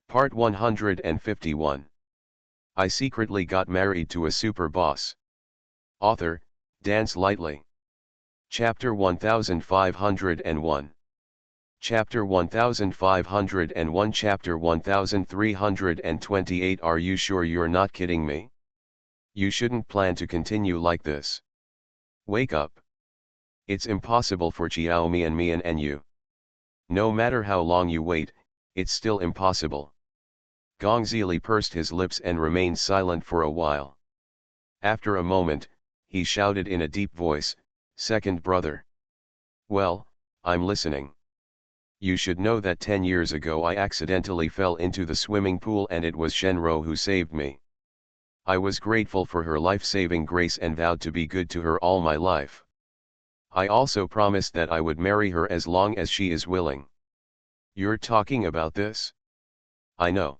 Part 151. I secretly got married to a super boss. Author, Dance Lightly. Chapter 1501. Chapter 1501. Chapter 1328. Are you sure you're not kidding me? You shouldn't plan to continue like this. Wake up. It's impossible for Mian and you. No matter how long you wait, it's still impossible. Gongzili pursed his lips and remained silent for a while. After a moment, he shouted in a deep voice, "Second brother." "Well, I'm listening." "You should know that 10 years ago I accidentally fell into the swimming pool and it was Shenro who saved me. I was grateful for her life-saving grace and vowed to be good to her all my life. I also promised that I would marry her as long as she is willing." "You're talking about this?" "I know.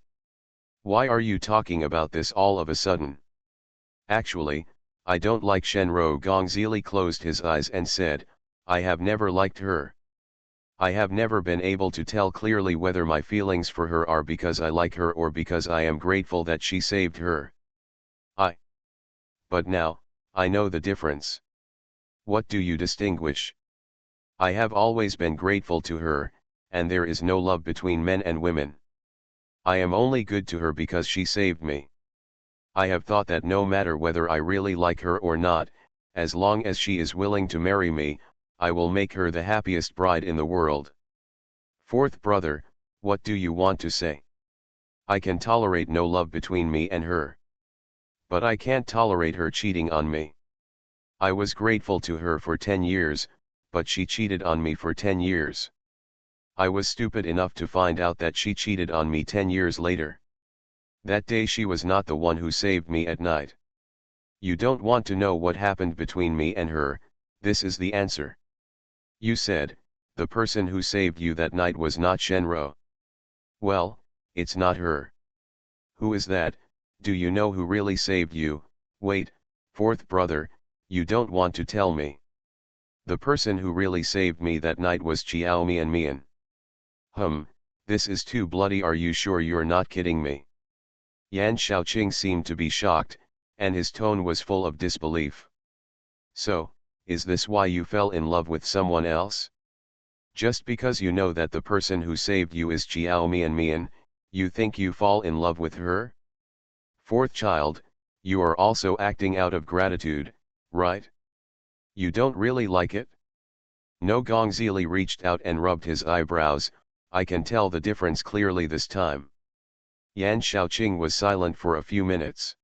Why are you talking about this all of a sudden?" "Actually, I don't like Shenro." Gongzili closed his eyes and said, "I have never liked her. I have never been able to tell clearly whether my feelings for her are because I like her or because I am grateful that she saved her. But now, I know the difference." "What do you distinguish?" "I have always been grateful to her, and there is no love between men and women. I am only good to her because she saved me. I have thought that no matter whether I really like her or not, as long as she is willing to marry me, I will make her the happiest bride in the world." "Fourth brother, what do you want to say?" "I can tolerate no love between me and her. But I can't tolerate her cheating on me. I was grateful to her for 10 years, but she cheated on me for 10 years. I was stupid enough to find out that she cheated on me 10 years later. That day she was not the one who saved me at night. You don't want to know what happened between me and her. This is the answer. You said, the person who saved you that night was not Shenro. Well, it's not her. Who is that? Do you know who really saved you?" "Wait, fourth brother, you don't want to tell me." "The person who really saved me that night was Mian. This is too bloody. Are you sure you're not kidding me?" Yan Shaoqing seemed to be shocked, and his tone was full of disbelief. "So, is this why you fell in love with someone else? Just because you know that the person who saved you is Mian, you think you fall in love with her? Fourth child, you are also acting out of gratitude, right? You don't really like it?" "No." Gongzili reached out and rubbed his eyebrows. "I can tell the difference clearly this time." Yan Shaoqing was silent for a few minutes.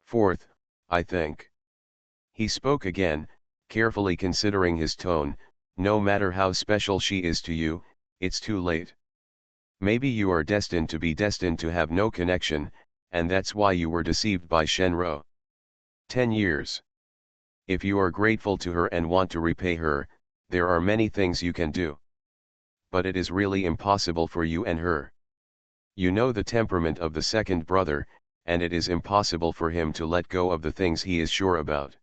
"Fourth, I think." He spoke again, carefully considering his tone, "No matter how special she is to you, it's too late. Maybe you are destined to have no connection, and that's why you were deceived by Shenro. 10 years. If you are grateful to her and want to repay her, there are many things you can do. But it is really impossible for you and her. You know the temperament of the second brother, and it is impossible for him to let go of the things he is sure about.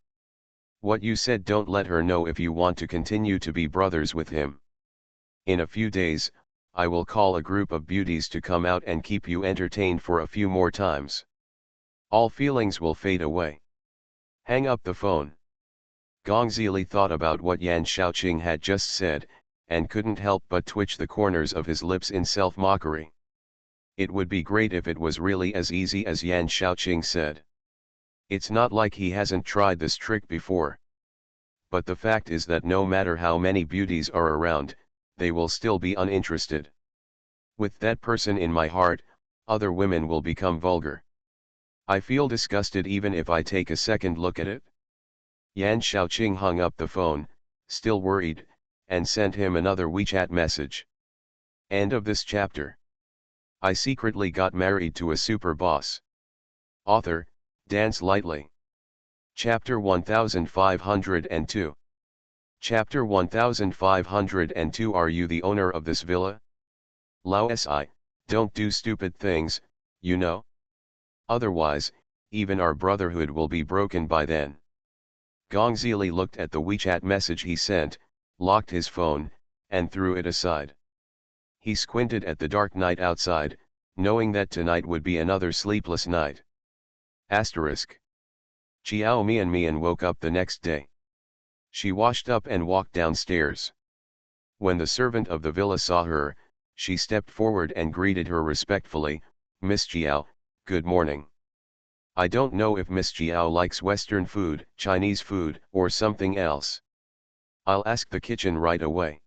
What you said, don't let her know if you want to continue to be brothers with him. In a few days, I will call a group of beauties to come out and keep you entertained for a few more times. All feelings will fade away. Hang up the phone." Gongzili thought about what Yan Shaoqing had just said, and couldn't help but twitch the corners of his lips in self-mockery. It would be great if it was really as easy as Yan Shaoqing said. It's not like he hasn't tried this trick before. But the fact is that no matter how many beauties are around, they will still be uninterested. With that person in my heart, other women will become vulgar. I feel disgusted even if I take a second look at it. Yan Shaoqing hung up the phone, still worried, and sent him another WeChat message. End of this chapter. I secretly got married to a super boss. Author, Dance Lightly. Chapter 1502. Chapter 1502. Are you the owner of this villa? Lao Si, don't do stupid things, you know? Otherwise, even our brotherhood will be broken by then. Gongzili looked at the WeChat message he sent, locked his phone, and threw it aside. He squinted at the dark night outside, knowing that tonight would be another sleepless night. Asterisk. Chiao Mian woke up the next day. She washed up and walked downstairs. When the servant of the villa saw her, she stepped forward and greeted her respectfully, "Miss Chiao, good morning. I don't know if Miss Chiao likes Western food, Chinese food, or something else. I'll ask the kitchen right away.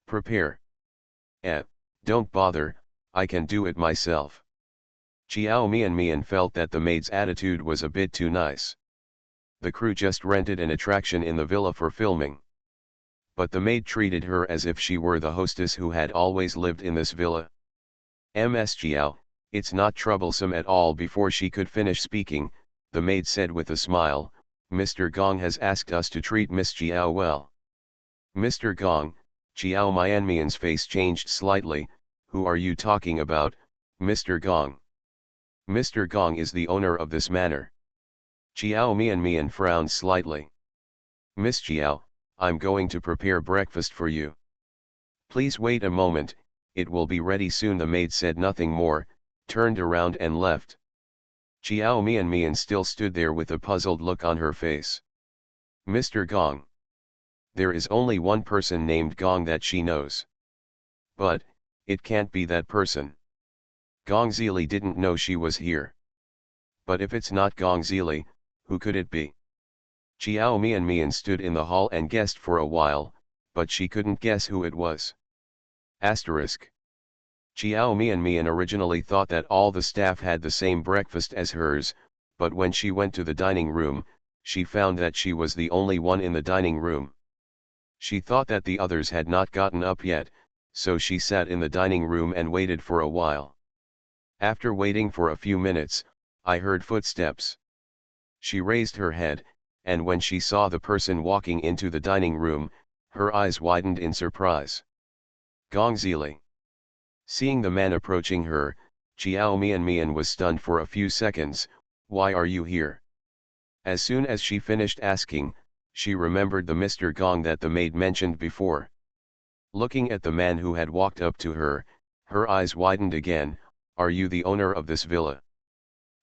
Prepare. Eh, don't bother, I can do it myself." Chiao Mian felt that the maid's attitude was a bit too nice. The crew just rented an attraction in the villa for filming. But the maid treated her as if she were the hostess who had always lived in this villa. "Ms. Chiao, it's not troublesome at all." Before she could finish speaking, the maid said with a smile, "Mr. Gong has asked us to treat Miss Chiao well." "Mr. Gong?" Chiao Mian's face changed slightly. "Who are you talking about, Mr. Gong?" "Mr. Gong is the owner of this manor." Chiao Mian frowned slightly. "Miss Chiao, I'm going to prepare breakfast for you. Please wait a moment, it will be ready soon." The maid said nothing more, turned around and left. Chiao Mian still stood there with a puzzled look on her face. "Mr. Gong. There is only one person named Gong that she knows. But, it can't be that person. Gong Zili didn't know she was here. But if it's not Gong Zili, who could it be?" Chiao Mian stood in the hall and guessed for a while, but she couldn't guess who it was. Asterisk. Chiao Mian originally thought that all the staff had the same breakfast as hers, but when she went to the dining room, she found that she was the only one in the dining room. She thought that the others had not gotten up yet, so she sat in the dining room and waited for a while. After waiting for a few minutes, I heard footsteps. She raised her head, and when she saw the person walking into the dining room, her eyes widened in surprise. Gong Zili. Seeing the man approaching her, Chiao Mian was stunned for a few seconds. "Why are you here?" As soon as she finished asking, she remembered the Mr. Gong that the maid mentioned before. Looking at the man who had walked up to her, her eyes widened again. "Are you the owner of this villa?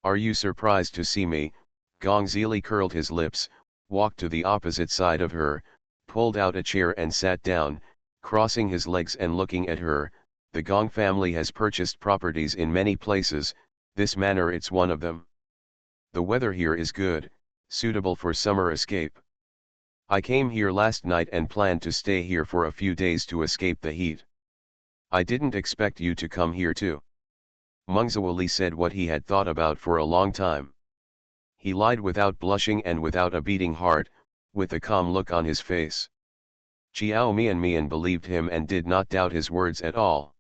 Are you surprised to see me?" Gong Zili curled his lips, walked to the opposite side of her, pulled out a chair and sat down, crossing his legs and looking at her. "The Gong family has purchased properties in many places, this manor it's one of them. The weather here is good, suitable for summer escape. I came here last night and planned to stay here for a few days to escape the heat. I didn't expect you to come here too." Mengzawuli said what he had thought about for a long time. He lied without blushing and without a beating heart, with a calm look on his face. Chiao Mian believed him and did not doubt his words at all.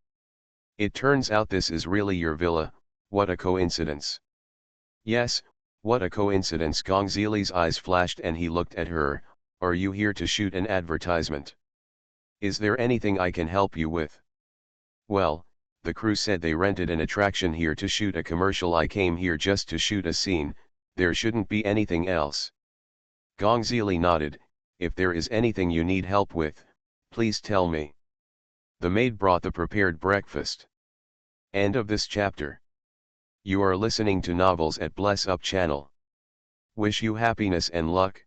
"It turns out this is really your villa, what a coincidence." "Yes, what a coincidence." Gong Zili's eyes flashed and he looked at her. "Are you here to shoot an advertisement? Is there anything I can help you with?" "Well, the crew said they rented an attraction here to shoot a commercial. I came here just to shoot a scene, there shouldn't be anything else." Gong Zili nodded. "If there is anything you need help with, please tell me." The maid brought the prepared breakfast. End of this chapter. You are listening to novels at Bless Up channel. Wish you happiness and luck.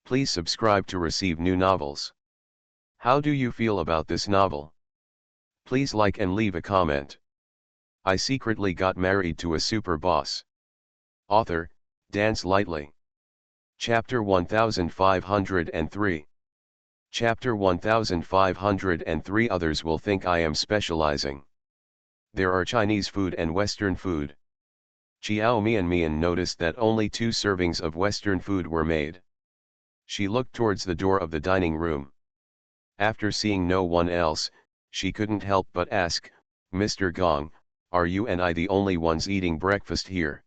Please subscribe to receive new novels. How do you feel about this novel? Please like and leave a comment. I secretly got married to a super boss. Author, Dance Lightly. Chapter 1503. Chapter 1503. Others will think I am specializing. There are Chinese food and Western food. Chiao Mian noticed that only 2 servings of Western food were made. She looked towards the door of the dining room. After seeing no one else, she couldn't help but ask, "Mr. Gong, are you and I the only ones eating breakfast here?"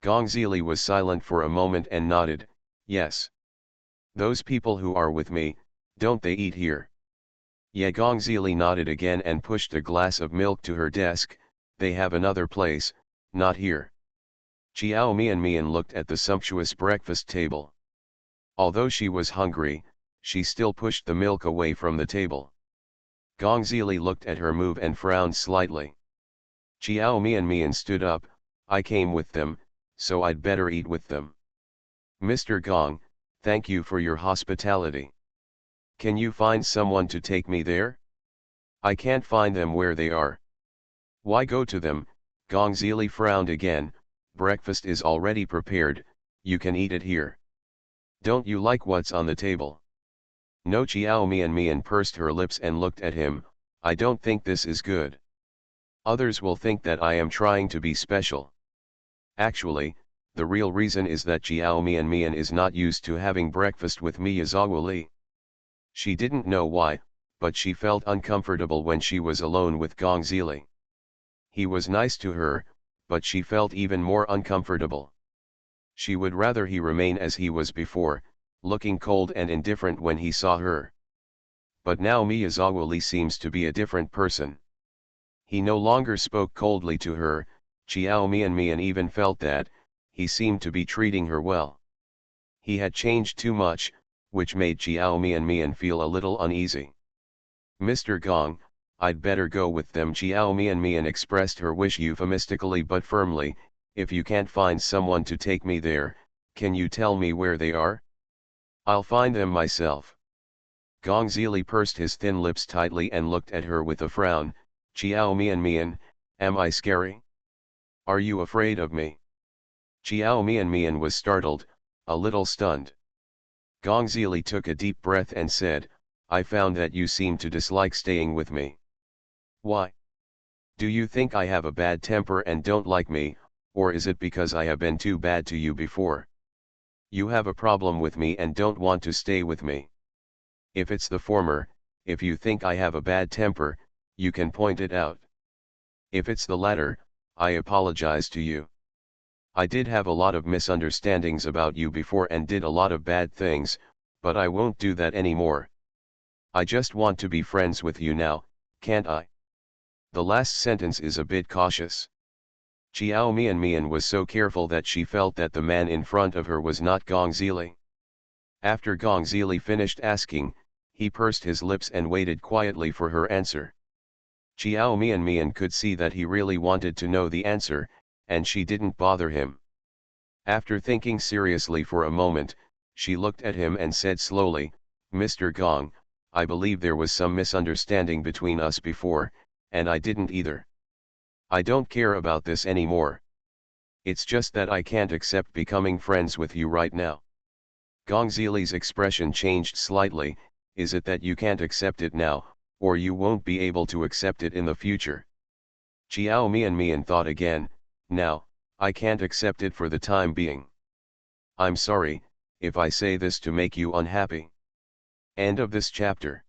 Gong Zili was silent for a moment and nodded, "Yes. Those people who are with me, don't they eat here?" Yeah. Gong Zili nodded again and pushed a glass of milk to her desk. "They have another place, not here." Chiao Mian looked at the sumptuous breakfast table. Although she was hungry, she still pushed the milk away from the table. Gong Zili looked at her move and frowned slightly. Chiao Mian stood up. I came with them, so I'd better eat with them. Mr. Gong, thank you for your hospitality. Can you find someone to take me there? I can't find them where they are. Why go to them? Gong Zili frowned again. Breakfast is already prepared, you can eat it here. Don't you like what's on the table? No. Chiao Mian pursed her lips and looked at him. I don't think this is good. Others will think that I am trying to be special. Actually, the real reason is that Chiao Mian is not used to having breakfast with Miyazawa Li. She didn't know why, but she felt uncomfortable when she was alone with Gong Zili. He was nice to her, but she felt even more uncomfortable. She would rather he remain as he was before, looking cold and indifferent when he saw her. But now Miyazawa Li seems to be a different person. He no longer spoke coldly to her. Chiao Mian even felt that, he seemed to be treating her well. He had changed too much, which made Chiao Mian feel a little uneasy. Mr. Gong, I'd better go with them. Chiao Mian expressed her wish euphemistically but firmly. If you can't find someone to take me there, can you tell me where they are? I'll find them myself. Gong Zili pursed his thin lips tightly and looked at her with a frown. Chiao Mian, am I scary? Are you afraid of me? Chiao Mian was startled, a little stunned. Gong Zili took a deep breath and said, I found that you seem to dislike staying with me. Why? Do you think I have a bad temper and don't like me, or is it because I have been too bad to you before? You have a problem with me and don't want to stay with me. If it's the former, if you think I have a bad temper, you can point it out. If it's the latter, I apologize to you. I did have a lot of misunderstandings about you before and did a lot of bad things, but I won't do that anymore. I just want to be friends with you now, can't I? The last sentence is a bit cautious. Chiao Mian was so careful that she felt that the man in front of her was not Gong Zili. After Gong Zili finished asking, he pursed his lips and waited quietly for her answer. Chiao Mian could see that he really wanted to know the answer, and she didn't bother him. After thinking seriously for a moment, she looked at him and said slowly, Mr. Gong, I believe there was some misunderstanding between us before, and I didn't either. I don't care about this anymore. It's just that I can't accept becoming friends with you right now. Gong Zili's expression changed slightly. Is it that you can't accept it now, or you won't be able to accept it in the future? Chiao Mian thought again. Now, I can't accept it for the time being. I'm sorry, if I say this to make you unhappy. End of this chapter.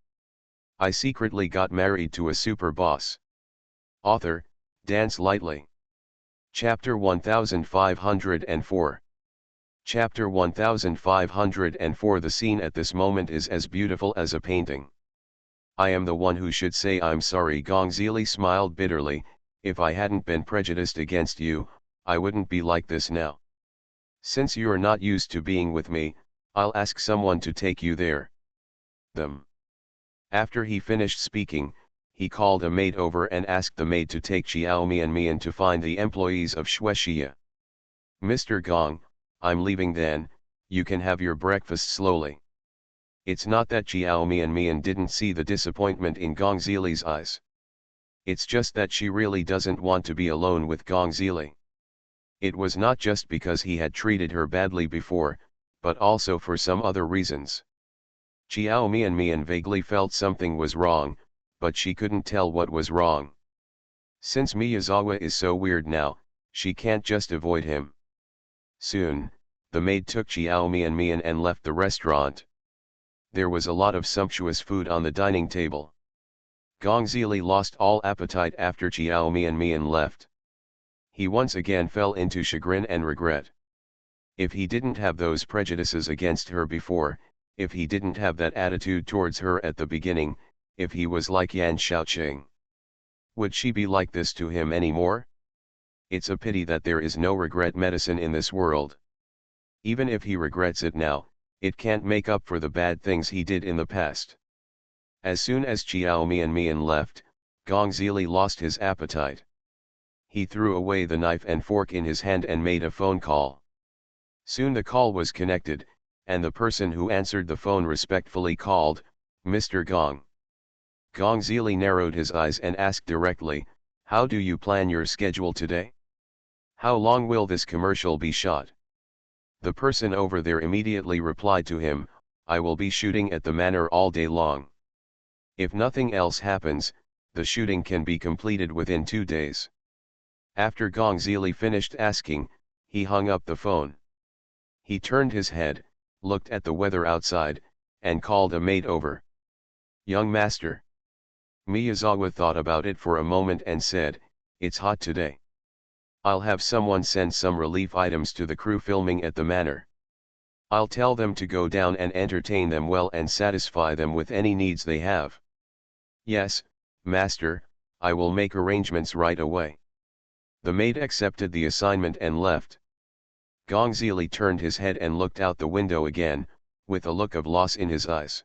I secretly got married to a super boss. Author, Dance Lightly. Chapter 1504. Chapter 1504. The scene at this moment is as beautiful as a painting. I am the one who should say I'm sorry. Gong Zili smiled bitterly. If I hadn't been prejudiced against you, I wouldn't be like this now. Since you're not used to being with me, I'll ask someone to take you there. Them. After he finished speaking, he called a maid over and asked the maid to take Chiao Mian to find the employees of Shueishia. Mr. Gong, I'm leaving then, you can have your breakfast slowly. It's not that Chiao Mian didn't see the disappointment in Gong Zili's eyes. It's just that she really doesn't want to be alone with Gong Zili. It was not just because he had treated her badly before, but also for some other reasons. Chiao Mian vaguely felt something was wrong, but she couldn't tell what was wrong. Since Miyazawa is so weird now, she can't just avoid him. Soon, the maid took Chiao Mian and left the restaurant. There was a lot of sumptuous food on the dining table. Gong Zili lost all appetite after Chiao Mian left. He once again fell into chagrin and regret. If he didn't have those prejudices against her before, if he didn't have that attitude towards her at the beginning, if he was like Yan Shaoqing, would she be like this to him anymore? It's a pity that there is no regret medicine in this world. Even if he regrets it now, it can't make up for the bad things he did in the past. As soon as Chiao Mian left, Gong Zili lost his appetite. he threw away the knife and fork in his hand and made a phone call. Soon the call was connected, and the person who answered the phone respectfully called, "Mr. Gong." Gong Zili narrowed his eyes and asked directly, "How do you plan your schedule today? How long will this commercial be shot?" The person over there immediately replied to him, "I will be shooting at the manor all day long. If nothing else happens, the shooting can be completed within 2 days." After Gong Zili finished asking, he hung up the phone. He turned his head, looked at the weather outside, and called a maid over. "Young master." Miyazawa thought about it for a moment and said, "It's hot today. I'll have someone send some relief items to the crew filming at the manor. I'll tell them to go down and entertain them well and satisfy them with any needs they have." "Yes, master, I will make arrangements right away." The maid accepted the assignment and left. Gong Zili turned his head and looked out the window again, with a look of loss in his eyes.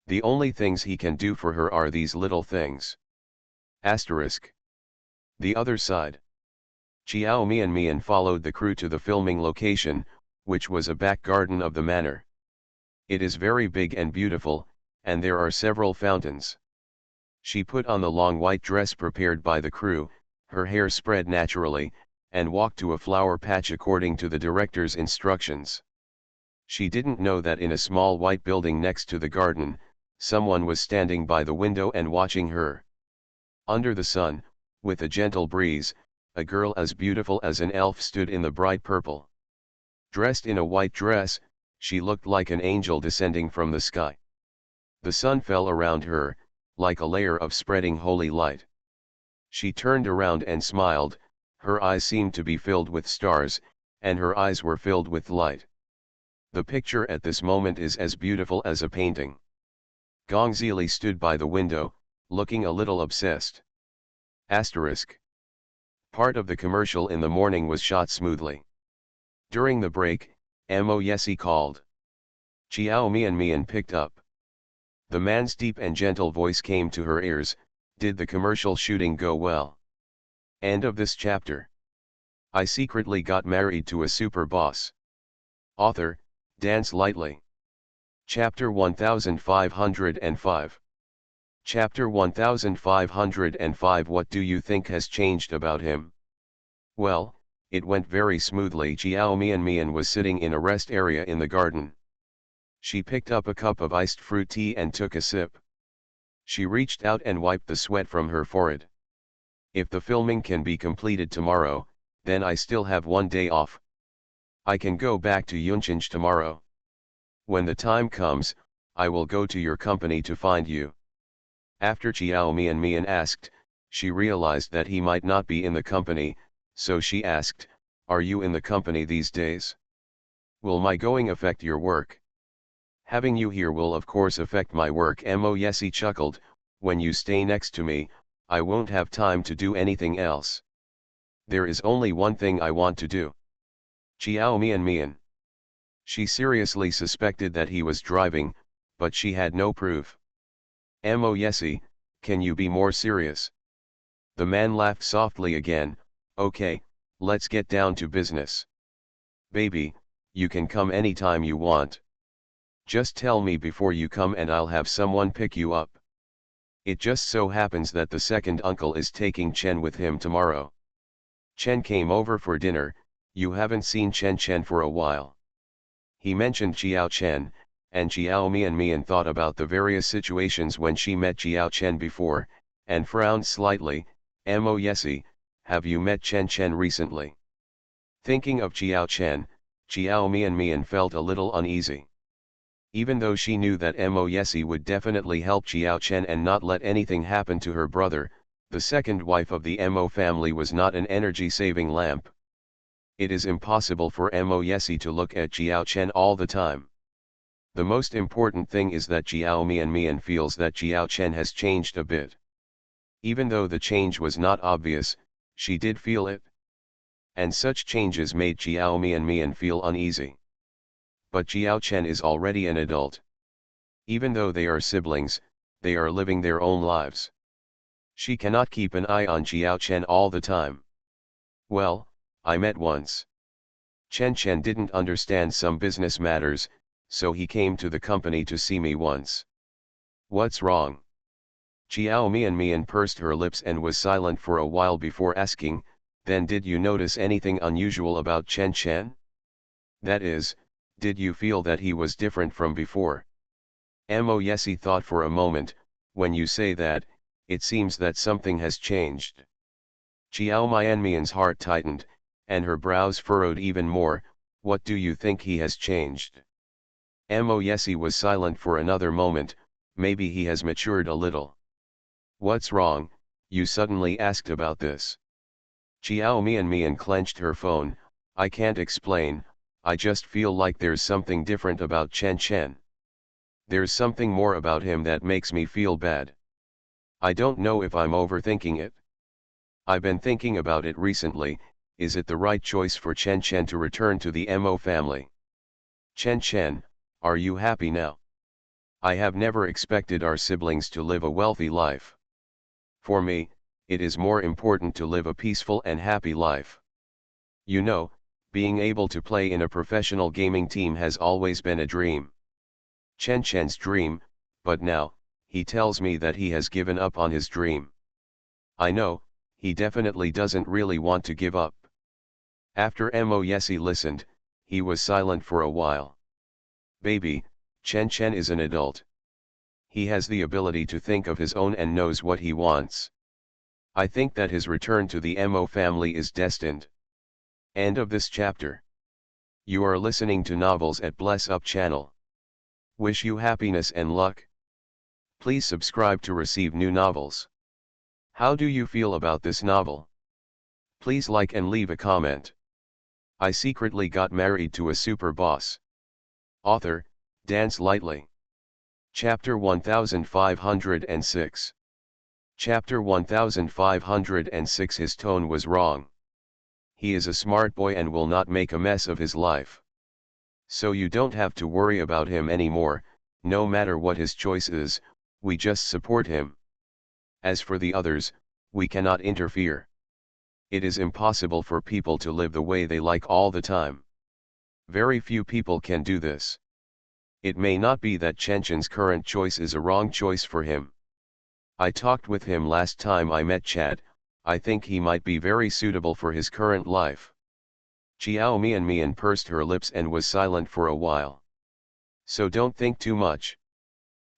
The only things he can do for her are these little things. Asterisk. The other side. Chiao Mian followed the crew to the filming location, which was a back garden of the manor. It is very big and beautiful, and there are several fountains. She put on the long white dress prepared by the crew, her hair spread naturally, and walked to a flower patch according to the director's instructions. She didn't know that in a small white building next to the garden, someone was standing by the window and watching her. Under the sun, with a gentle breeze, a girl as beautiful as an elf stood in the bright purple. Dressed in a white dress, she looked like an angel descending from the sky. The sun fell around her, like a layer of spreading holy light. She turned around and smiled, her eyes seemed to be filled with stars, and her eyes were filled with light. The picture at this moment is as beautiful as a painting. Gong Zili stood by the window, looking a little obsessed. Asterisk. Part of the commercial in the morning was shot smoothly. During the break, Mo Yesi called. Chiao Mian picked up. The man's deep and gentle voice came to her ears, "Did the commercial shooting go well?" End of this chapter. I secretly got married to a super boss. Author, Dance Lightly. Chapter 1505. Chapter 1505. What do you think has changed about him? Well, it went very smoothly. Chiao Mian was sitting in a rest area in the garden. She picked up a cup of iced fruit tea and took a sip. She reached out and wiped the sweat from her forehead. "If the filming can be completed tomorrow, then I still have 1 day off. I can go back to Yunchinj tomorrow. When the time comes, I will go to your company to find you." After Chiao Mian asked, she realized that he might not be in the company, so she asked, "Are you in the company these days? Will my going affect your work?" "Having you here will of course affect my work." Mo Yesi chuckled, "When you stay next to me, I won't have time to do anything else. There is only one thing I want to do." Chiao Mian. She seriously suspected that he was driving, but she had no proof. "Mo Yesi, can you be more serious?" The man laughed softly again. "Okay, let's get down to business. Baby, you can come anytime you want. Just tell me before you come and I'll have someone pick you up. It just so happens that the second uncle is taking Chen with him tomorrow. Chen came over for dinner, you haven't seen Chen for a while." He mentioned Chiao Chen, and Chiao Mian thought about the various situations when she met Chiao Chen before, and frowned slightly. "Mo Yesi, have you met Chen recently?" Thinking of Chiao Chen, Chiao Mian felt a little uneasy. Even though she knew that Mo Yesi would definitely help Chiao Chen and not let anything happen to her brother, the second wife of the Mo family was not an energy-saving lamp. It is impossible for Mo Yesi to look at Chiao Chen all the time. The most important thing is that Chiao Mian feels that Chiao Chen has changed a bit. Even though the change was not obvious, she did feel it. And such changes made Chiao Mian feel uneasy. But Chiao Chen is already an adult. Even though they are siblings, they are living their own lives. She cannot keep an eye on Chiao Chen all the time. Well, I met once. Chen Chen didn't understand some business matters, so he came to the company to see me once. What's wrong? Chiao Mian pursed her lips and was silent for a while before asking, then did you notice anything unusual about Chen Chen? That is, did you feel that he was different from before? Mo Yesi thought for a moment, when you say that, it seems that something has changed. Chiao Mian's heart tightened, and her brows furrowed even more. What do you think he has changed? Mo Yesi was silent for another moment. Maybe he has matured a little. What's wrong? You suddenly asked about this. Chiao Mian clenched her phone. I can't explain, I just feel like there's something different about Chen Chen. There's something more about him that makes me feel bad. I don't know if I'm overthinking it. I've been thinking about it recently. Is it the right choice for Chen Chen to return to the Mo family? Chen Chen, are you happy now? I have never expected our siblings to live a wealthy life. For me, it is more important to live a peaceful and happy life. You know, being able to play in a professional gaming team has always been a dream. Chen Chen's dream, but now, he tells me that he has given up on his dream. I know, he definitely doesn't really want to give up. After Mo Yesi listened, he was silent for a while. Baby, Chen Chen is an adult. He has the ability to think of his own and knows what he wants. I think that his return to the Mo family is destined. End of this chapter. You are listening to Novels at Bless Up channel. Wish you happiness and luck. Please subscribe to receive new novels. How do you feel about this novel? Please like and leave a comment. I secretly got married to a super boss. Author, Dance Lightly. Chapter 1506. Chapter 1506. His tone was wrong. He is a smart boy and will not make a mess of his life. So you don't have to worry about him anymore, no matter what his choice is, we just support him. As for the others, we cannot interfere. It is impossible for people to live the way they like all the time. Very few people can do this. It may not be that Chen Chen's current choice is a wrong choice for him. I talked with him last time I met Chad. I think he might be very suitable for his current life. Chiao Mian pursed her lips and was silent for a while. So don't think too much.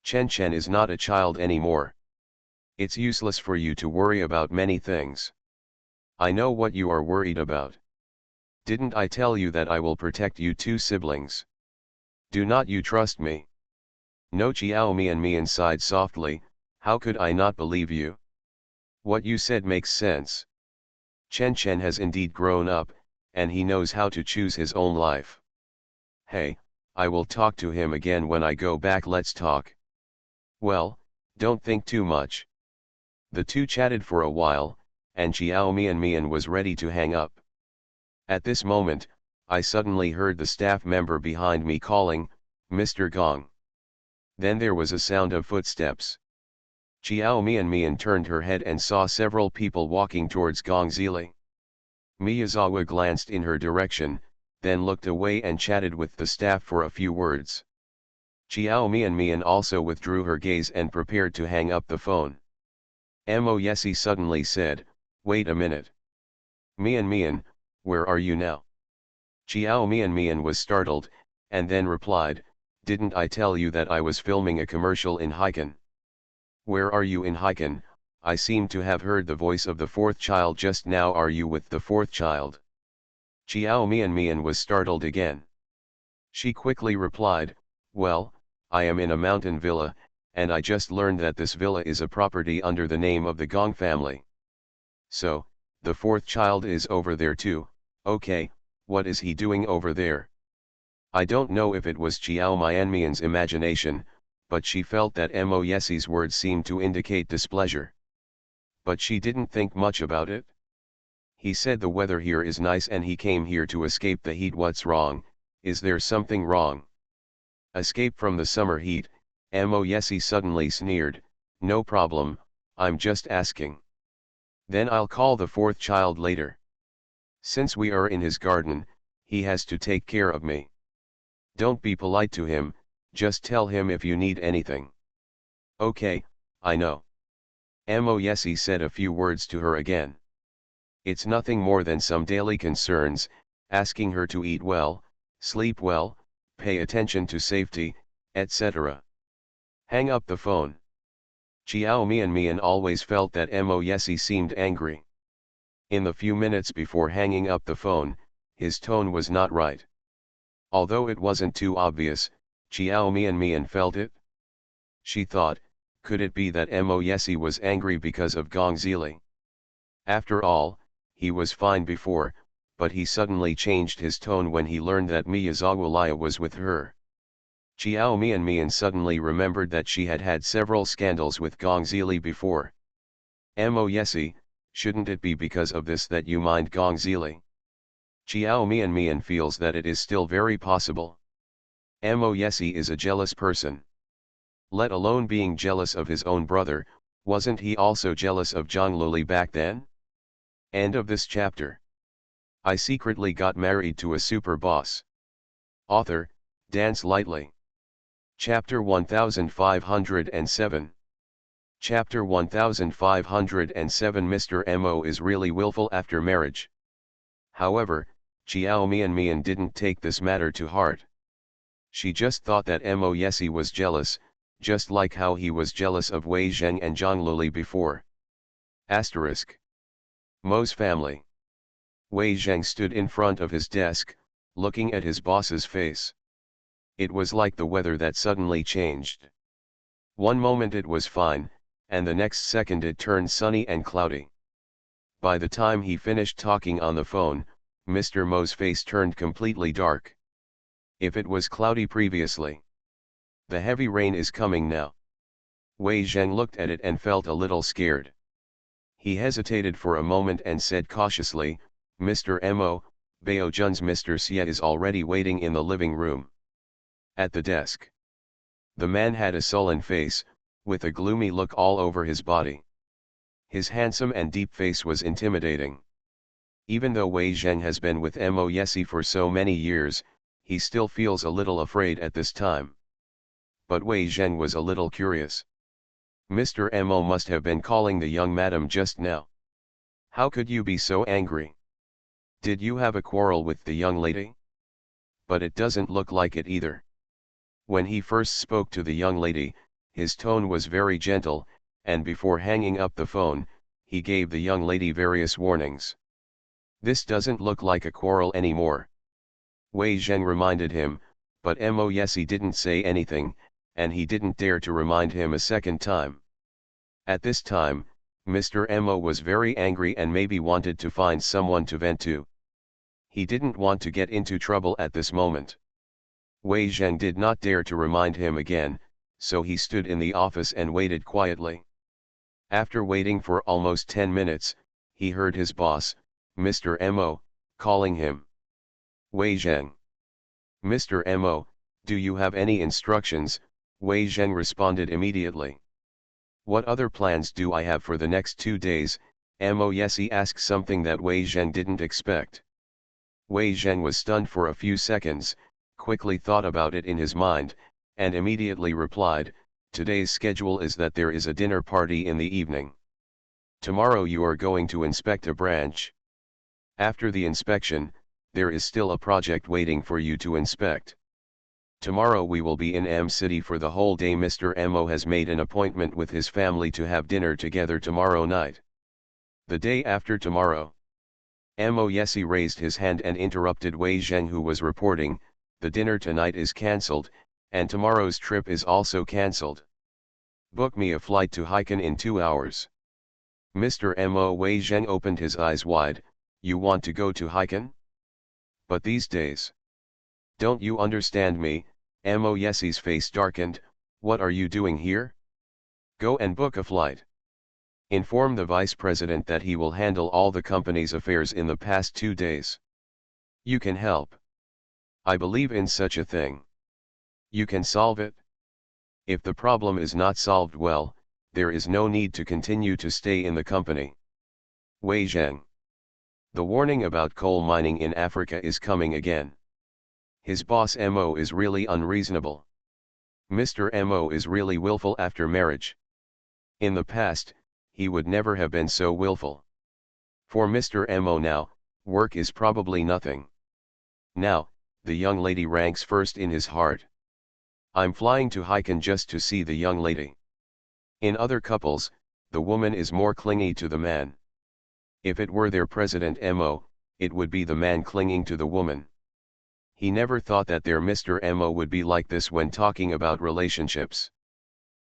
Chen Chen is not a child anymore. It's useless for you to worry about many things. I know what you are worried about. Didn't I tell you that I will protect you two siblings? Do not you trust me? No. Chiao Mian sighed softly. How could I not believe you? What you said makes sense. Chen Chen has indeed grown up, and he knows how to choose his own life. Hey, I will talk to him again when I go back. Let's talk. Well, don't think too much. The two chatted for a while, and Chiao Mian was ready to hang up. At this moment, I suddenly heard the staff member behind me calling, Mr. Gong. Then there was a sound of footsteps. Chiao Mian turned her head and saw several people walking towards Gong Zili. Miyazawa glanced in her direction, then looked away and chatted with the staff for a few words. Chiao Mian also withdrew her gaze and prepared to hang up the phone. Mo Yesi suddenly said, wait a minute. Mian, where are you now? Chiao Mian was startled, and then replied, didn't I tell you that I was filming a commercial in Hiken? Where are you in Hiken? I seem to have heard the voice of the fourth child just now. Are you with the fourth child? Chiao Mian was startled again. She quickly replied, well, I am in a mountain villa, and I just learned that this villa is a property under the name of the Gong family. So, the fourth child is over there too. Okay, what is he doing over there? I don't know if it was Chiao Mian's imagination, but she felt that Mo Yesi's words seemed to indicate displeasure. But she didn't think much about it. He said the weather here is nice and he came here to escape the heat. What's wrong? Is there something wrong? Escape from the summer heat? Mo Yesi suddenly sneered. No problem, I'm just asking. Then I'll call the fourth child later. Since we are in his garden, he has to take care of me. Don't be polite to him, just tell him if you need anything. Okay, I know. Moyesi said a few words to her again. It's nothing more than some daily concerns, asking her to eat well, sleep well, pay attention to safety, etc. Hang up the phone. Chiao Mian always felt that Moyesi seemed angry. In the few minutes before hanging up the phone, his tone was not right. Although it wasn't too obvious, Chiao Mian felt it. She thought, could it be that Moyesi was angry because of Gong Zili? After all, he was fine before, but he suddenly changed his tone when he learned that Miyazawa was with her. Chiao Mian suddenly remembered that she had had several scandals with Gong Zili before. Moyesi, shouldn't it be because of this that you mind Gong Zili? Chiao Mian feels that it is still very possible. Moyesi is a jealous person. Let alone being jealous of his own brother, wasn't he also jealous of Zhang Luli back then? End of this chapter. I secretly got married to a super boss. Author, Dance Lightly. Chapter 1507. Chapter 1507. Mr. Mo is really willful after marriage. However, Chiao Mian didn't take this matter to heart. She just thought that Moyesi was jealous, just like how he was jealous of Wei Zheng and Zhang Luli before. Asterisk. Mo's family. Wei Zheng stood in front of his desk, looking at his boss's face. It was like the weather that suddenly changed. One moment it was fine, and the next second it turned sunny and cloudy. By the time he finished talking on the phone, Mr. Mo's face turned completely dark. If it was cloudy previously. The heavy rain is coming now. Wei Zheng looked at it and felt a little scared. He hesitated for a moment and said cautiously, Mr. Mo, Bao Jun's Mr. Xie is already waiting in the living room. At the desk. The man had a sullen face, with a gloomy look all over his body. His handsome and deep face was intimidating. Even though Wei Zheng has been with Moyesi for so many years, he still feels a little afraid at this time. But Wei Zheng was a little curious. Mr. Mo must have been calling the young madam just now. How could you be so angry? Did you have a quarrel with the young lady? But it doesn't look like it either. When he first spoke to the young lady, his tone was very gentle, and before hanging up the phone, he gave the young lady various warnings. This doesn't look like a quarrel anymore. Wei Zheng reminded him, but Moyesi didn't say anything, and he didn't dare to remind him a second time. At this time, Mr. Mo was very angry and maybe wanted to find someone to vent to. He didn't want to get into trouble at this moment. Wei Zheng did not dare to remind him again, so he stood in the office and waited quietly. After waiting for almost 10 minutes, he heard his boss, Mr. Mo, calling him. Wei Zheng. Mr. Mo, do you have any instructions? Wei Zheng responded immediately. What other plans do I have for the next 2 days? Moyesi asked something that Wei Zheng didn't expect. Wei Zheng was stunned for a few seconds, quickly thought about it in his mind, and immediately replied, today's schedule is that there is a dinner party in the evening. Tomorrow you are going to inspect a branch. After the inspection, there is still a project waiting for you to inspect. Tomorrow we will be in City for the whole day. Mr. Mo has made an appointment with his family to have dinner together tomorrow night. The day after tomorrow. Moyesi raised his hand and interrupted Wei Zheng, who was reporting, the dinner tonight is cancelled, and tomorrow's trip is also cancelled. Book me a flight to Haikan in 2 hours. Mr. Mo. Wei Zheng opened his eyes wide. You want to go to Haikan? But these days. Don't you understand me? Moyesi's face darkened. What are you doing here? Go and book a flight. Inform the vice president that he will handle all the company's affairs in the past 2 days. You can help. I believe in such a thing. You can solve it. If the problem is not solved well, there is no need to continue to stay in the company. Wei Zheng. The warning about coal mining in Africa is coming again. His boss Mo is really unreasonable. Mr. Mo is really willful after marriage. In the past, he would never have been so willful. For Mr. Mo now, work is probably nothing. Now, the young lady ranks first in his heart. I'm flying to Hiken just to see the young lady. In other couples, the woman is more clingy to the man. If it were their president Mo, it would be the man clinging to the woman. He never thought that their Mr. Mo would be like this when talking about relationships.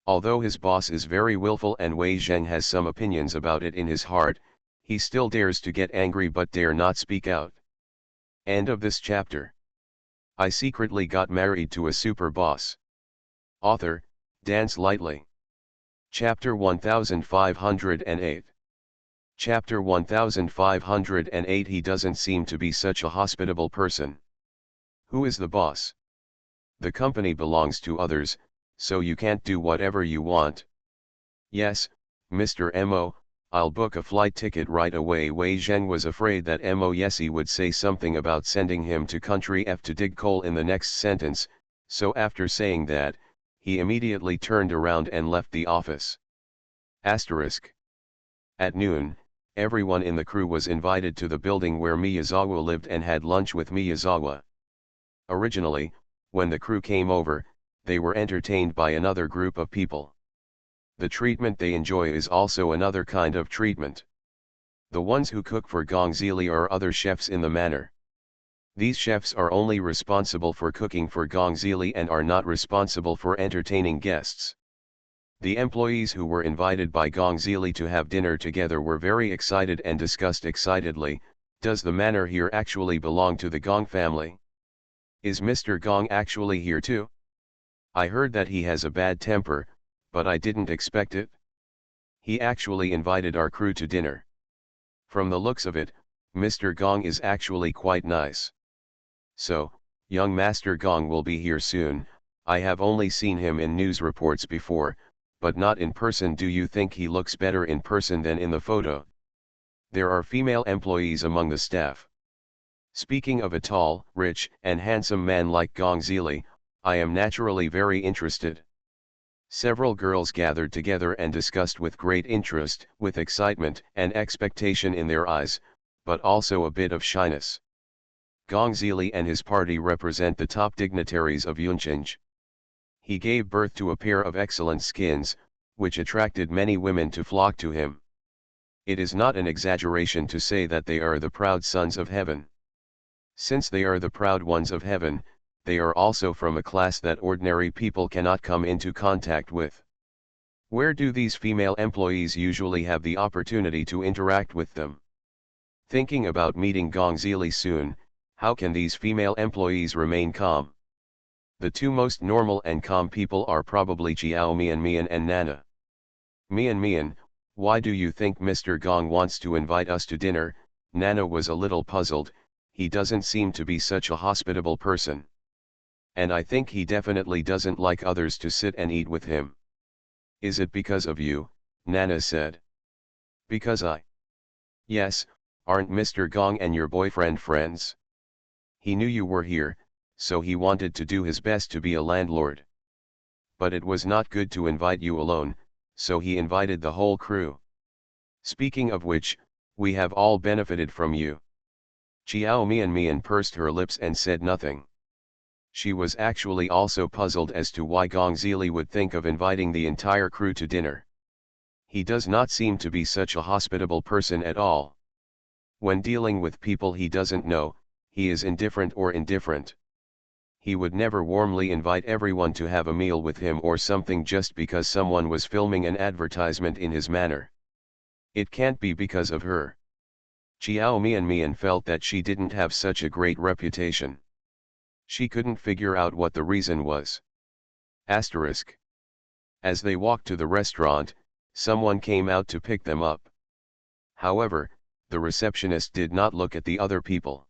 Although his boss is very willful and Wei Zheng has some opinions about it in his heart, he still dares to get angry but dare not speak out. End of this chapter. I secretly got married to a super boss. Author, Dance Lightly. Chapter 1508. Chapter 1508. He doesn't seem to be such a hospitable person. Who is the boss? The company belongs to others, so you can't do whatever you want. Yes, Mr. Mo, I'll book a flight ticket right away. Wei Zheng was afraid that Mo Yesi would say something about sending him to country F to dig coal in the next sentence, so after saying that, he immediately turned around and left the office. Asterisk. At noon, everyone in the crew was invited to the building where Miyazawa lived and had lunch with Miyazawa. Originally, when the crew came over, they were entertained by another group of people. The treatment they enjoy is also another kind of treatment. The ones who cook for Gongzili are other chefs in the manor. These chefs are only responsible for cooking for Gongzili and are not responsible for entertaining guests. The employees who were invited by Gongzili to have dinner together were very excited and discussed excitedly, does the manor here actually belong to the Gong family? Is Mr. Gong actually here too? I heard that he has a bad temper, but I didn't expect it. He actually invited our crew to dinner. From the looks of it, Mr. Gong is actually quite nice. So, young Master Gong will be here soon. I have only seen him in news reports before, but not in person. Do you think he looks better in person than in the photo? There are female employees among the staff. Speaking of a tall, rich, and handsome man like Gongzili, I am naturally very interested. Several girls gathered together and discussed with great interest, with excitement and expectation in their eyes, but also a bit of shyness. Gongzili and his party represent the top dignitaries of Yunchinj. He gave birth to a pair of excellent skins, which attracted many women to flock to him. It is not an exaggeration to say that they are the proud sons of heaven. Since they are the proud ones of heaven, they are also from a class that ordinary people cannot come into contact with. Where do these female employees usually have the opportunity to interact with them? Thinking about meeting Gongzili soon, how can these female employees remain calm? The two most normal and calm people are probably Chiao Mian and Nana. Mian, why do you think Mr. Gong wants to invite us to dinner? Nana was a little puzzled. He doesn't seem to be such a hospitable person. And I think he definitely doesn't like others to sit and eat with him. Is it because of you? Nana said. Because I? Yes, aren't Mr. Gong and your boyfriend friends? He knew you were here, so he wanted to do his best to be a landlord. But it was not good to invite you alone, so he invited the whole crew. Speaking of which, we have all benefited from you. Chiao Mian pursed her lips and said nothing. She was actually also puzzled as to why Gongzili would think of inviting the entire crew to dinner. He does not seem to be such a hospitable person at all. When dealing with people he doesn't know, he is indifferent or indifferent. He would never warmly invite everyone to have a meal with him or something just because someone was filming an advertisement in his manor. It can't be because of her. Chiao Mian felt that she didn't have such a great reputation. She couldn't figure out what the reason was. Asterisk. As they walked to the restaurant, someone came out to pick them up. However, the receptionist did not look at the other people.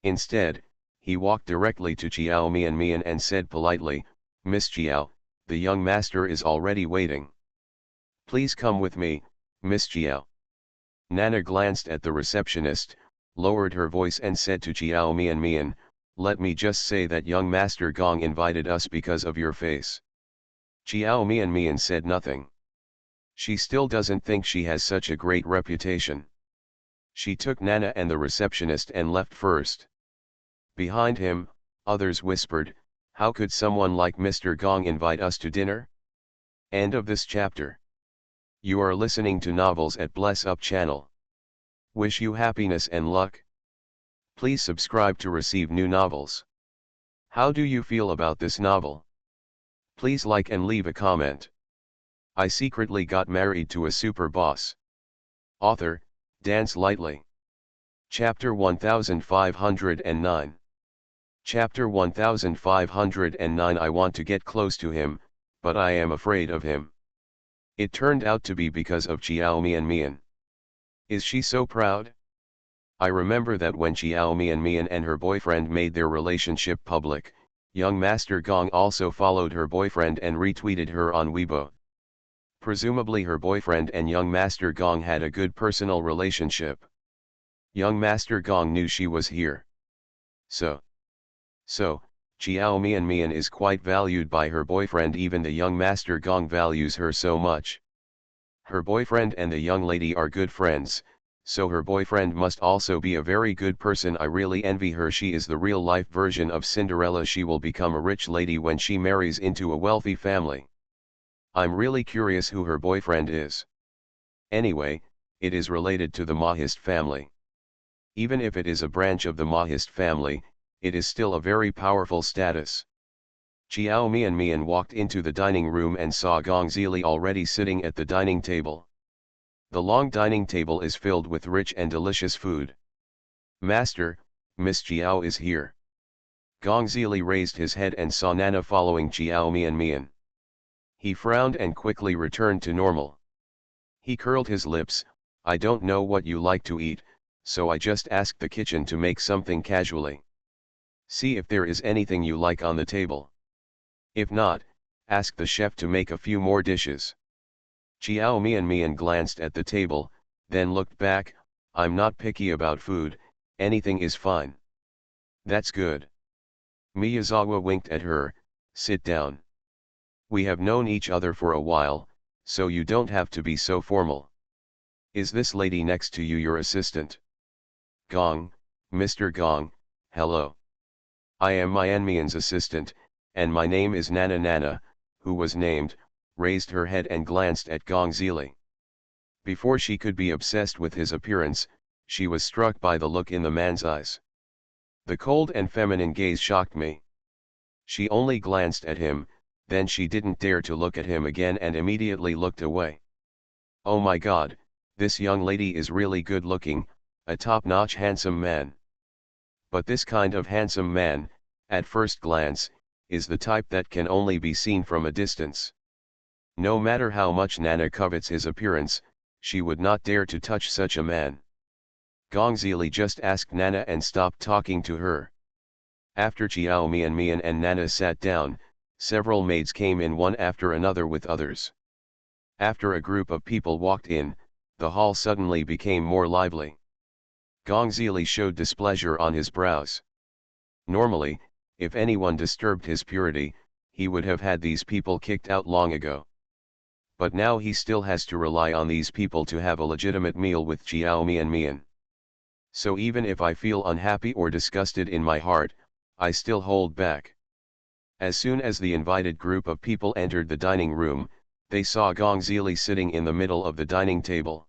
Instead, he walked directly to Chiao Mian and said politely, "Miss Chiao, the young master is already waiting. Please come with me, Miss Chiao." Nana glanced at the receptionist, lowered her voice and said to Chiao Mian Mian, "Let me just say that young Master Gong invited us because of your face." Chiao Mian Mian said nothing. She still doesn't think she has such a great reputation. She took Nana and the receptionist and left first. Behind him, others whispered, "How could someone like Mr. Gong invite us to dinner?" End of this chapter. You are listening to Novels at Bless Up channel. Wish you happiness and luck. Please subscribe to receive new novels. How do you feel about this novel? Please like and leave a comment. I secretly got married to a super boss. Author, Dance Lightly. Chapter 1509. Chapter 1509. I want to get close to him, but I am afraid of him. It turned out to be because of Chiao Mian Mian. Is she so proud? I remember that when Chiao Mian Mian and her boyfriend made their relationship public, young Master Gong also followed her boyfriend and retweeted her on Weibo. Presumably her boyfriend and young Master Gong had a good personal relationship. Young Master Gong knew she was here. So, Chiao Mian Mian is quite valued by her boyfriend. Even the young Master Gong values her so much. Her boyfriend and the young lady are good friends, so her boyfriend must also be a very good person. I really envy her. She is the real-life version of Cinderella. She will become a rich lady when she marries into a wealthy family. I'm really curious who her boyfriend is. Anyway, it is related to the Mahist family. Even if it is a branch of the Mahist family, it is still a very powerful status. Chiao Mian Mian walked into the dining room and saw Gong Zili already sitting at the dining table. The long dining table is filled with rich and delicious food. "Master, Miss Chiao is here." Gong Zili raised his head and saw Nana following Chiao Mian Mian. He frowned and quickly returned to normal. He curled his lips. "I don't know what you like to eat, so I just asked the kitchen to make something casually. See if there is anything you like on the table. If not, ask the chef to make a few more dishes." Chiao Mian Mian glanced at the table, then looked back. "I'm not picky about food, anything is fine." "That's good." Miyazawa winked at her. "Sit down. We have known each other for a while, so you don't have to be so formal. Is this lady next to you your assistant?" "Gong, Mr. Gong, hello. I am Mian Mian's assistant, and my name is Nana." Nana, who was named, raised her head and glanced at Gong Zili. Before she could be obsessed with his appearance, she was struck by the look in the man's eyes. The cold and feminine gaze shocked me. She only glanced at him, then she didn't dare to look at him again and immediately looked away. Oh my God, this young lady is really good looking, a top-notch handsome man. But this kind of handsome man, at first glance, is the type that can only be seen from a distance. No matter how much Nana covets his appearance, she would not dare to touch such a man. Gong Zili just asked Nana and stopped talking to her. After Chiao Mian Mian and Nana sat down, several maids came in one after another with others. After a group of people walked in, the hall suddenly became more lively. Gong Zili showed displeasure on his brows. Normally, if anyone disturbed his purity, he would have had these people kicked out long ago. But now he still has to rely on these people to have a legitimate meal with Chiao Mian Mian. So even if I feel unhappy or disgusted in my heart, I still hold back. As soon as the invited group of people entered the dining room, they saw Gong Zili sitting in the middle of the dining table.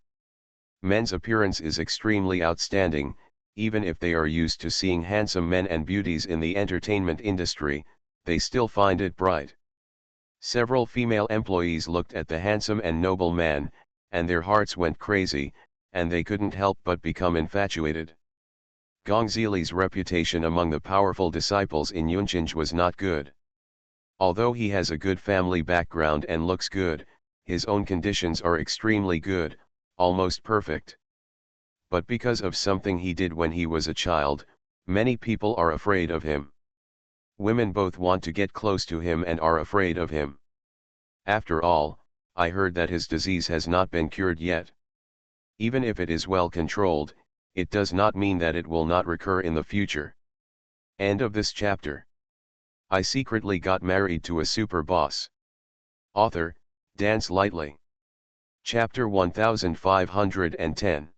Men's appearance is extremely outstanding, even if they are used to seeing handsome men and beauties in the entertainment industry, they still find it bright. Several female employees looked at the handsome and noble man, and their hearts went crazy, and they couldn't help but become infatuated. Gong Zili's reputation among the powerful disciples in Yunchinj was not good. Although he has a good family background and looks good, his own conditions are extremely good, almost perfect. But because of something he did when he was a child, many people are afraid of him. Women both want to get close to him and are afraid of him. After all, I heard that his disease has not been cured yet. Even if it is well controlled, it does not mean that it will not recur in the future. End of this chapter. I secretly got married to a super boss. Author, Dance Lightly. Chapter 1510.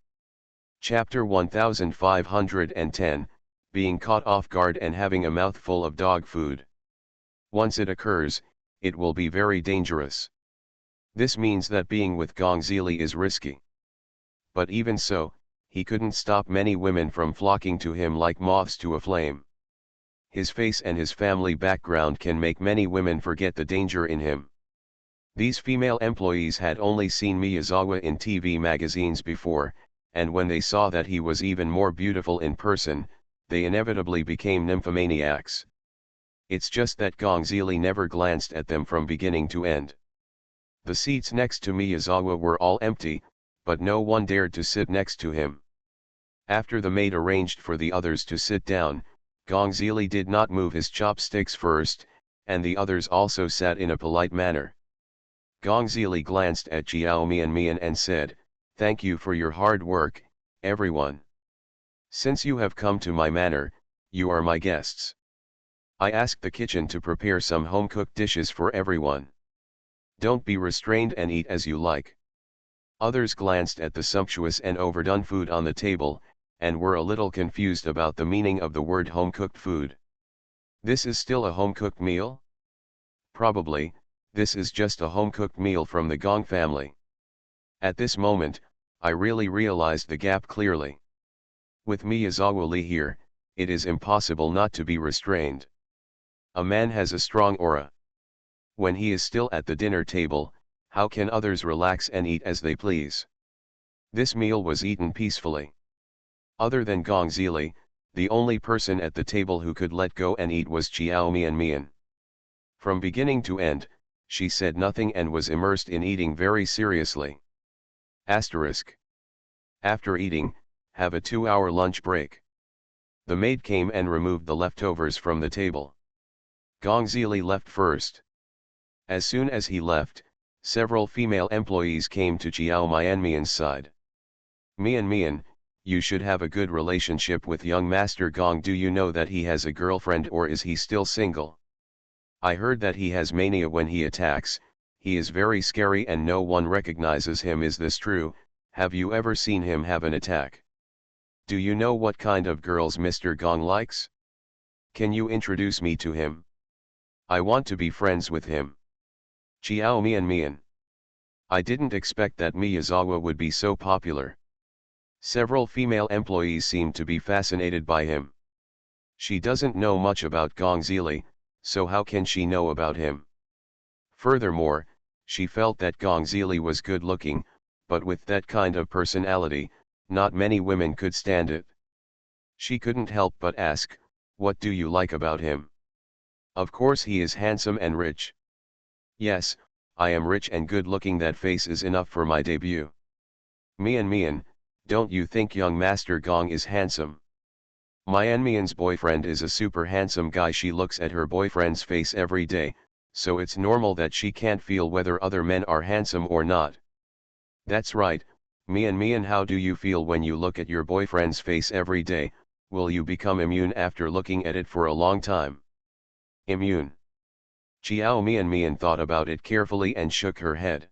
Chapter 1510, Being Caught Off Guard and Having a Mouthful of Dog Food. Once it occurs, it will be very dangerous. This means that being with Gongzili is risky. But even so, he couldn't stop many women from flocking to him like moths to a flame. His face and his family background can make many women forget the danger in him. These female employees had only seen Miyazawa in TV magazines before, and when they saw that he was even more beautiful in person, they inevitably became nymphomaniacs. It's just that Gongzili never glanced at them from beginning to end. The seats next to Miyazawa were all empty, but no one dared to sit next to him. After the maid arranged for the others to sit down, Gongzili did not move his chopsticks first, and the others also sat in a polite manner. Gongzili glanced at Jiao Mian and said, "Thank you for your hard work, everyone. Since you have come to my manor, you are my guests. I asked the kitchen to prepare some home-cooked dishes for everyone. Don't be restrained and eat as you like." Others glanced at the sumptuous and overdone food on the table, and were a little confused about the meaning of the word home-cooked food. This is still a home-cooked meal? Probably, this is just a home-cooked meal from the Gong family. At this moment, I really realized the gap clearly. With Miyazawa-Lee here, it is impossible not to be restrained. A man has a strong aura. When he is still at the dinner table, how can others relax and eat as they please? This meal was eaten peacefully. Other than Gongzili, the only person at the table who could let go and eat was Jiao Mian. From beginning to end, she said nothing and was immersed in eating very seriously. Asterisk. After eating, have a 2-hour lunch break. The maid came and removed the leftovers from the table. Gongzili left first. As soon as he left, several female employees came to Jiao Mian's side. Mian, you should have a good relationship with young Master Gong. Do you know that he has a girlfriend, or is he still single? I heard that he has mania when he attacks. He is very scary and no one recognizes him. Is this true? Have you ever seen him have an attack? Do you know what kind of girls Mr. Gong likes? Can you introduce me to him? I want to be friends with him. Jiao Mian. I didn't expect that Miyazawa would be so popular. Several female employees seemed to be fascinated by him. She doesn't know much about Gongzili, so how can she know about him? Furthermore, she felt that Gongzili was good looking, but with that kind of personality, not many women could stand it. She couldn't help but ask, "What do you like about him?" "Of course he is handsome and rich." "Yes, I am rich and good looking. That face is enough for my debut." Mian, don't you think young Master Gong is handsome?" Mian's boyfriend is a super handsome guy. She looks at her boyfriend's face every day, so it's normal that she can't feel whether other men are handsome or not. That's right, Mian, how do you feel when you look at your boyfriend's face every day? Will you become immune after looking at it for a long time? Immune? Jiao Mian thought about it carefully and shook her head.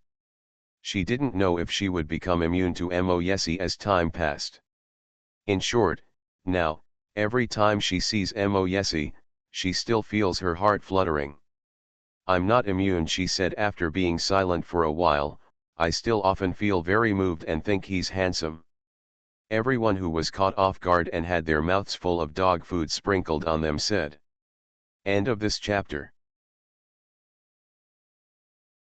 She didn't know if she would become immune to Moyesi as time passed. In short, now, every time she sees Moyesi, she still feels her heart fluttering. "I'm not immune," she said after being silent for a while. "I still often feel very moved and think he's handsome." Everyone who was caught off guard and had their mouths full of dog food sprinkled on them said. End of this chapter.